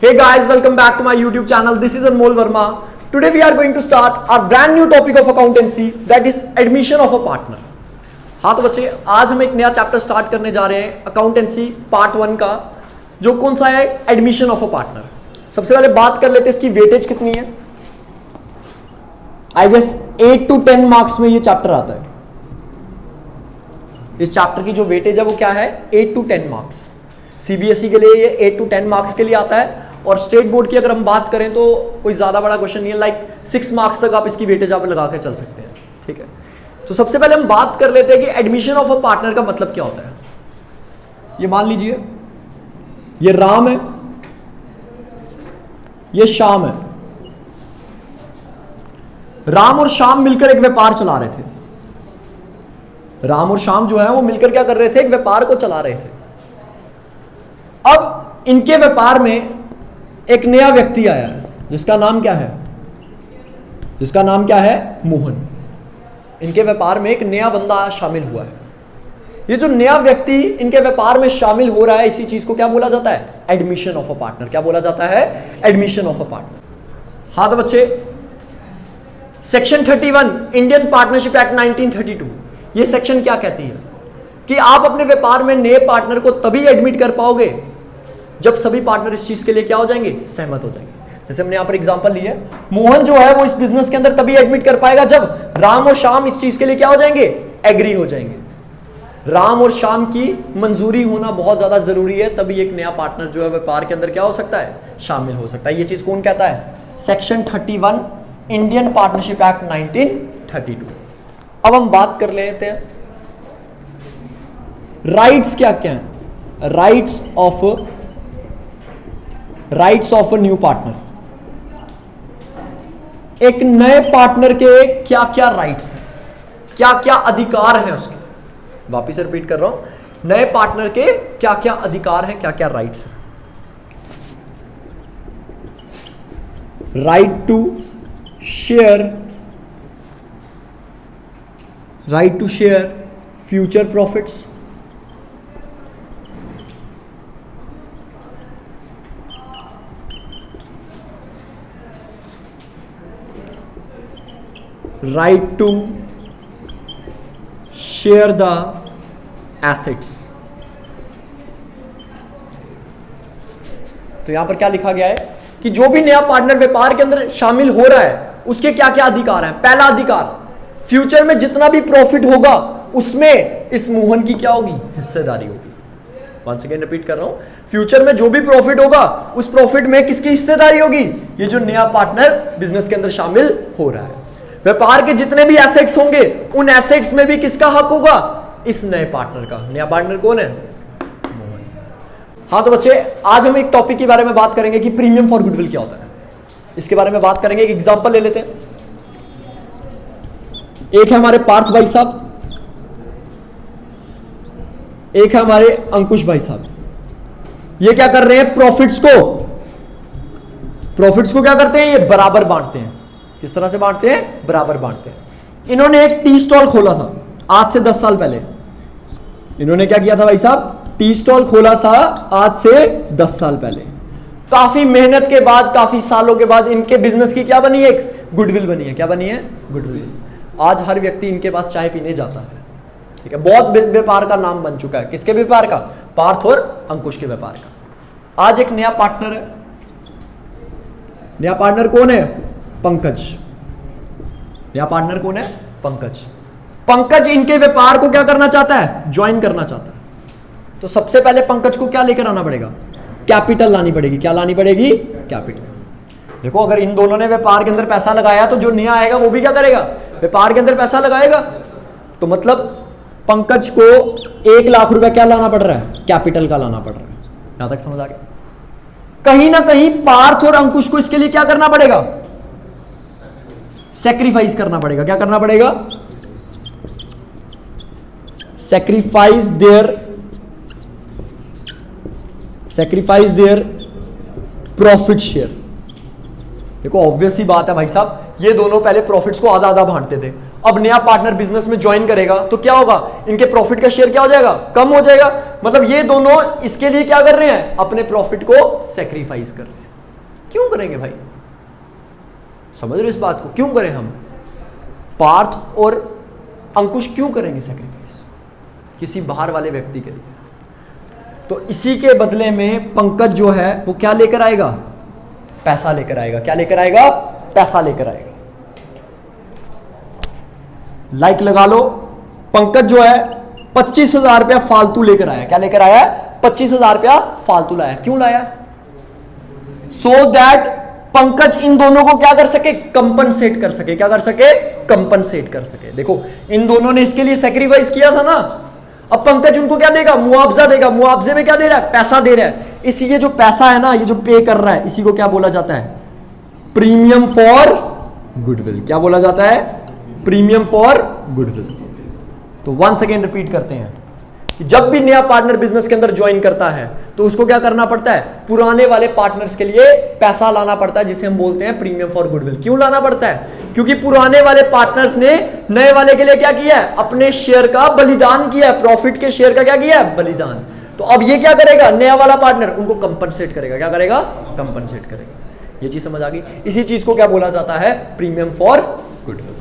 Hey guys, welcome back to my YouTube channel. This is Anmol Verma. Today we are going to start our brand new topic of accountancy, that is admission of a partner. हाँ तो बच्चे, आज हम एक नया chapter start करने जा रहे हैं अकाउंटेंसी पार्ट 1 का, जो कौन सा है, एडमिशन ऑफ अ पार्टनर। सबसे पहले बात कर लेते हैं इसकी वेटेज कितनी है। आई गेस 8 to 10 मार्क्स में ये चैप्टर आता है। इस चैप्टर की जो वेटेज है वो क्या है, 8 to 10 मार्क्स। सीबीएसई के लिए ये 8 to 10 मार्क्स के लिए आता है, और स्टेट बोर्ड की अगर हम बात करें तो कोई ज्यादा बड़ा क्वेश्चन नहीं है, लाइक 6 मार्क्स तक आप इसकी वेटेज आप लगा कर चल सकते हैं। ठीक है, तो सबसे पहले हम बात कर लेते हैं कि एडमिशन ऑफ अ पार्टनर का मतलब क्या होता है। ये मान लीजिए ये राम है, ये श्याम है। राम और श्याम मिलकर एक व्यापार चला रहे थे। राम और श्याम जो है वो मिलकर क्या कर रहे थे, एक व्यापार को चला रहे थे। अब इनके व्यापार में एक नया व्यक्ति आया है, जिसका नाम क्या है, जिसका नाम क्या है, मोहन। इनके व्यापार में एक नया बंदा शामिल हुआ है। ये जो नया व्यक्ति इनके व्यापार में शामिल हो रहा है, इसी चीज को क्या बोला जाता है, एडमिशन ऑफ अ पार्टनर। क्या बोला जाता है, एडमिशन ऑफ अ पार्टनर। हाँ तो बच्चे, सेक्शन 31 इंडियन पार्टनरशिप एक्ट 1932, ये सेक्शन क्या कहती है कि आप अपने व्यापार में नए पार्टनर को तभी एडमिट कर पाओगे जब सभी पार्टनर इस चीज के लिए क्या हो जाएंगे, सहमत हो जाएंगे। जैसे हमने यहां पर एग्जांपल लिया, मोहन जो है वो इस बिजनेस के अंदर तभी एडमिट कर पाएगा जब राम और श्याम इस चीज के लिए क्या हो जाएंगे, एग्री हो जाएंगे। राम और श्याम की मंजूरी होना बहुत ज्यादा जरूरी है, तभी एक नया पार्टनर जो है व्यापार के अंदर क्या हो सकता है, शामिल हो सकता है। ये चीज कौन कहता है, सेक्शन 31 इंडियन पार्टनरशिप एक्ट 1932। अब हम बात कर लेते हैं राइट्स क्या क्या है, rights of a new partner. एक नए पार्टनर के क्या क्या राइट्स हैं, क्या क्या अधिकार हैं उसके। वापिस रिपीट कर रहा हूं, नए पार्टनर के क्या क्या अधिकार हैं, क्या क्या राइट्स हैं। Right to share future profits, right to share the assets। तो यहां पर क्या लिखा गया है कि जो भी नया पार्टनर व्यापार के अंदर शामिल हो रहा है उसके क्या क्या अधिकार हैं। पहला अधिकार, फ्यूचर में जितना भी प्रॉफिट होगा उसमें इस मोहन की क्या होगी, हिस्सेदारी होगी। वंस अगेन रिपीट कर रहा हूं, फ्यूचर में जो भी प्रॉफिट होगा उस प्रॉफिट में किसकी हिस्सेदारी होगी, ये जो नया पार्टनर बिजनेस के अंदर शामिल हो रहा है। व्यापार के जितने भी एसेट्स होंगे उन एसेट्स में भी किसका हक होगा, इस नए पार्टनर का। नया पार्टनर कौन है, मोहन। हाँ तो बच्चे, आज हम एक टॉपिक के बारे में बात करेंगे कि प्रीमियम फॉर गुडविल क्या होता है। इसके बारे में बात करेंगे, एक एग्जांपल ले लेते हैं। एक है हमारे पार्थ भाई साहब, एक है हमारे अंकुश भाई साहब। ये क्या कर रहे हैं, प्रॉफिट्स को क्या करते हैं, ये बराबर बांटते हैं। किस तरह से बांटते हैं, बराबर बांटते हैं। इन्होंने एक टी स्टॉल खोला था आज से 10 साल पहले। इन्होंने क्या किया था भाई साहब, टी स्टॉल खोला था आज से 10 साल पहले। काफी मेहनत के बाद, काफी सालों के बाद इनके बिजनेस की क्या बनी है, एक गुडविल बनी है। क्या बनी है, गुडविल। आज हर व्यक्ति इनके पास चाय पीने जाता है। ठीक है, बहुत व्यापार का नाम बन चुका है। किसके व्यापार का, पार्थ और अंकुश के व्यापार का। आज एक नया पार्टनर है। नया पार्टनर कौन है, पंकज। नया पार्टनर कौन है, पंकज। पंकज इनके व्यापार को क्या करना चाहता है, ज्वाइन करना चाहता है। तो सबसे पहले पंकज को क्या लेकर आना पड़ेगा, कैपिटल लानी पड़ेगी। क्या लानी पड़ेगी, कैपिटल। देखो, अगर इन दोनों ने व्यापार के अंदर पैसा लगाया तो जो नया आएगा वो भी क्या करेगा, व्यापार के अंदर पैसा लगाएगा। तो मतलब पंकज को 1 लाख रुपया क्या लाना पड़ रहा है, कैपिटल का लाना पड़ रहा है। यहां तक समझ आ गया। कहीं ना कहीं पार्थ और अंकुश को इसके लिए क्या करना पड़ेगा, सैक्रिफाइस करना पड़ेगा। क्या करना पड़ेगा, सैक्रिफाइस देयर प्रॉफिट शेयर। देखो ऑब्वियस ही बात है भाई साहब, ये दोनों पहले प्रॉफिट्स को आधा आधा बांटते थे। अब नया पार्टनर बिजनेस में ज्वाइन करेगा तो क्या होगा, इनके प्रॉफिट का शेयर क्या हो जाएगा, कम हो जाएगा। मतलब ये दोनों इसके लिए क्या कर रहे हैं, अपने प्रॉफिट को सैक्रिफाइस कर रहे हैं। क्यों करेंगे भाई? समझ रहे हो इस बात को? क्यों करें हम? पार्थ और अंकुश क्यों करेंगे सैक्रिफाइस किसी बाहर वाले व्यक्ति के लिए? तो इसी के बदले में पंकज जो है वो क्या लेकर आएगा? पैसा लेकर आएगा। क्या लेकर आएगा? पैसा लेकर आएगा। लाइक लगा लो। पंकज जो है 25,000 रुपया फालतू लेकर आया। क्या लेकर आया? 25,000 रुपया फालतू लाया। क्यों लाया? सो दैट पंकज इन दोनों को क्या कर सके? कंपनसेट कर सके। क्या कर सके? कंपनसेट कर सके। देखो इन दोनों ने इसके लिए सैक्रिफाइस किया था ना, अब पंकज उनको क्या देगा? मुआवजा देगा। मुआवजे में क्या दे रहा है? पैसा दे रहा है। इसी ये जो पैसा है ना, ये जो पे कर रहा है, इसी को क्या बोला जाता है? Premium for goodwill. क्या बोला जाता है? Premium for goodwill. तो वंस अगेन रिपीट करते हैं कि जब भी नया पार्टनर बिजनेस के अंदर ज्वाइन करता है तो उसको क्या करना पड़ता है? पुराने वाले पार्टनर्स के लिए पैसा लाना पड़ता है, जिसे हम बोलते हैं प्रीमियम फॉर गुडविल। क्यों लाना पड़ता है? क्योंकि पुराने वाले पार्टनर्स ने नए वाले के लिए क्या किया है? अपने शेयर का बलिदान किया है। प्रॉफिट के शेयर का क्या किया है? बलिदान। तो अब ये क्या करेगा? नया वाला पार्टनर उनको कंपनसेट करेगा। क्या करेगा? कंपनसेट करेगा। ये चीज समझ आ गई? इसी चीज को क्या बोला जाता है? Premium for goodwill.